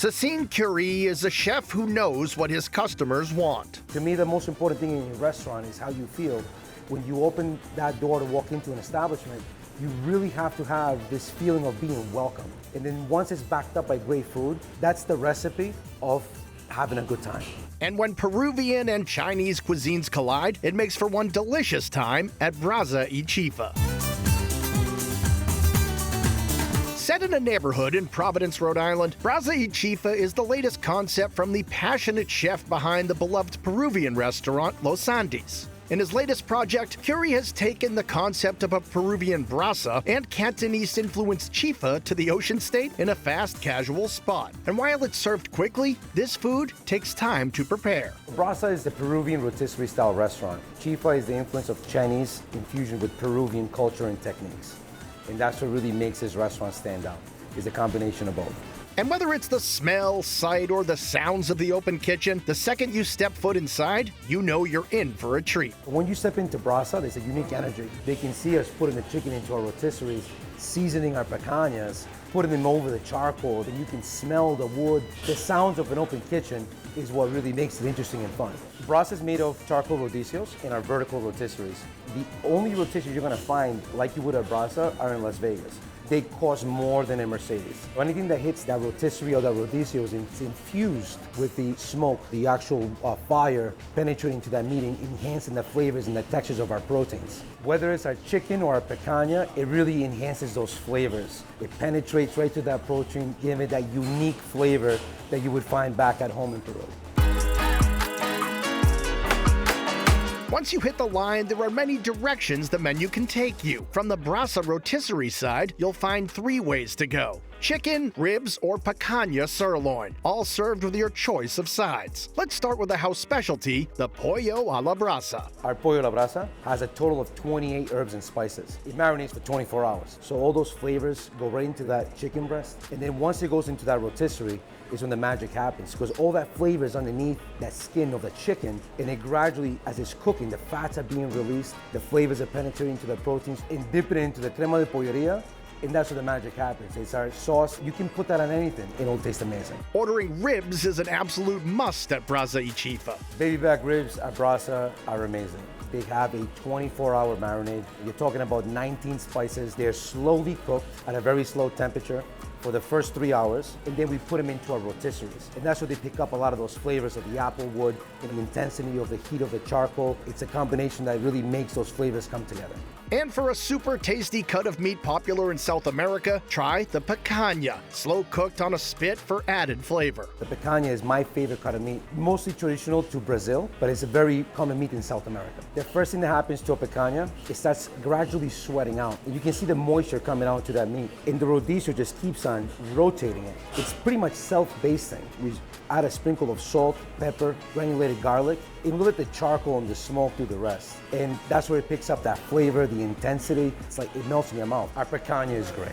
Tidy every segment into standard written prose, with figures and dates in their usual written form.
Cécine Curie is a chef who knows what his customers want. To me, the most important thing in a restaurant is how you feel. When you open that door to walk into an establishment, you really have to have this feeling of being welcome. And then once it's backed up by great food, that's the recipe of having a good time. And when Peruvian and Chinese cuisines collide, it makes for one delicious time at Brasa y Chifa. Set in a neighborhood in Providence, Rhode Island, Brasa y Chifa is the latest concept from the passionate chef behind the beloved Peruvian restaurant Los Andes. In his latest project, Curie has taken the concept of a Peruvian brasa and Cantonese-influenced chifa to the ocean state in a fast, casual spot. And while it's served quickly, this food takes time to prepare. Brasa is the Peruvian rotisserie-style restaurant. Chifa is the influence of Chinese infusion with Peruvian culture and techniques. And that's what really makes this restaurant stand out, is a combination of both. And whether it's the smell, sight, or the sounds of the open kitchen, the second you step foot inside, you know you're in for a treat. When you step into Brasa, there's a unique energy. They can see us putting the chicken into our rotisseries, seasoning our picanhas, putting them over the charcoal, and you can smell the wood. The sounds of an open kitchen is what really makes it interesting and fun. Brasa is made of charcoal rodicios and our vertical rotisseries. The only rotisseries you're gonna find, like you would at Brasa, are in Las Vegas. They cost more than a Mercedes. Anything that hits that rotisserie or that rodizio is infused with the smoke, the actual fire penetrating to that meat, enhancing the flavors and the textures of our proteins. Whether it's our chicken or our picanha, it really enhances those flavors. It penetrates right to that protein, giving it that unique flavor that you would find back at home in Peru. Once you hit the line, there are many directions the menu can take you. From the Brasa rotisserie side, you'll find 3 ways to go: chicken, ribs, or picanha sirloin, all served with your choice of sides. Let's start with the house specialty, the pollo a la brasa. Our pollo a la brasa has a total of 28 herbs and spices. It marinates for 24 hours. So all those flavors go right into that chicken breast. And then once it goes into that rotisserie, is when the magic happens, because all that flavor is underneath that skin of the chicken, and it gradually, as it's cooking, the fats are being released, the flavors are penetrating to the proteins, and dipping it into the crema de polleria, and that's where the magic happens. It's our sauce. You can put that on anything, and it'll taste amazing. Ordering ribs is an absolute must at Brasa y Chifa. Baby back ribs at Brasa are amazing. They have a 24-hour marinade. You're talking about 19 spices. They're slowly cooked at a very slow temperature for the first 3 hours, and then we put them into our rotisseries. And that's where they pick up a lot of those flavors of the apple wood and the intensity of the heat of the charcoal. It's a combination that really makes those flavors come together. And for a super tasty cut of meat popular in South America, try the picanha, slow cooked on a spit for added flavor. The picanha is my favorite cut of meat, mostly traditional to Brazil, but it's a very common meat in South America. The first thing that happens to a picanha, it starts gradually sweating out. And you can see the moisture coming out to that meat. And the rodicio just keeps on rotating it. It's pretty much self-basting. We add a sprinkle of salt, pepper, granulated garlic, and we let the charcoal and the smoke do the rest. And that's where it picks up that flavor, the intensity. It's like it melts in your mouth. Our picanha is great.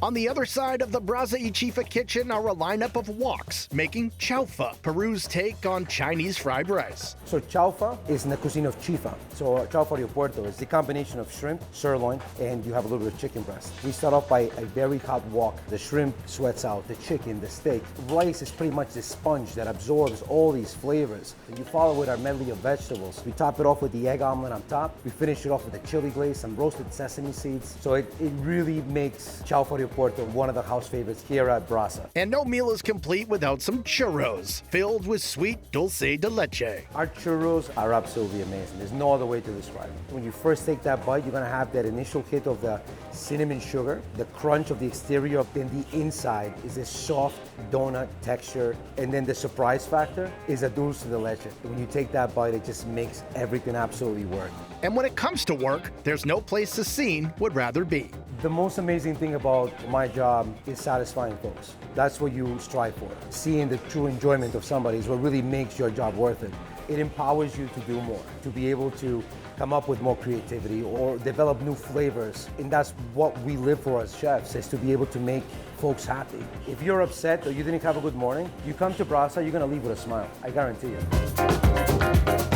On the other side of the Brasa y Chifa kitchen are a lineup of woks making chaufa, Peru's take on Chinese fried rice. So chaufa is in the cuisine of Chifa. So chaufa de puerto is the combination of shrimp, sirloin, and you have a little bit of chicken breast. We start off by a very hot wok. The shrimp sweats out, the chicken, the steak. Rice is pretty much this sponge that absorbs all these flavors. And you follow with our medley of vegetables. We top it off with the egg omelet on top. We finish it off with a chili glaze, some roasted sesame seeds. So it really makes chaufa de puerto one of the house favorites here at Brasa. And no meal is complete without some churros, filled with sweet dulce de leche. Our churros are absolutely amazing. There's no other way to describe it. When you first take that bite, you're gonna have that initial hit of the cinnamon sugar, the crunch of the exterior, then the inside is this soft donut texture, and then the surprise factor is a dulce de leche. When you take that bite, it just makes everything absolutely work. And when it comes to work, there's no place Cécine would rather be. The most amazing thing about my job is satisfying folks. That's what you strive for. Seeing the true enjoyment of somebody is what really makes your job worth it. It empowers you to do more, to be able to come up with more creativity or develop new flavors. And that's what we live for as chefs, is to be able to make folks happy. If you're upset or you didn't have a good morning, you come to Brasa, you're gonna leave with a smile. I guarantee you.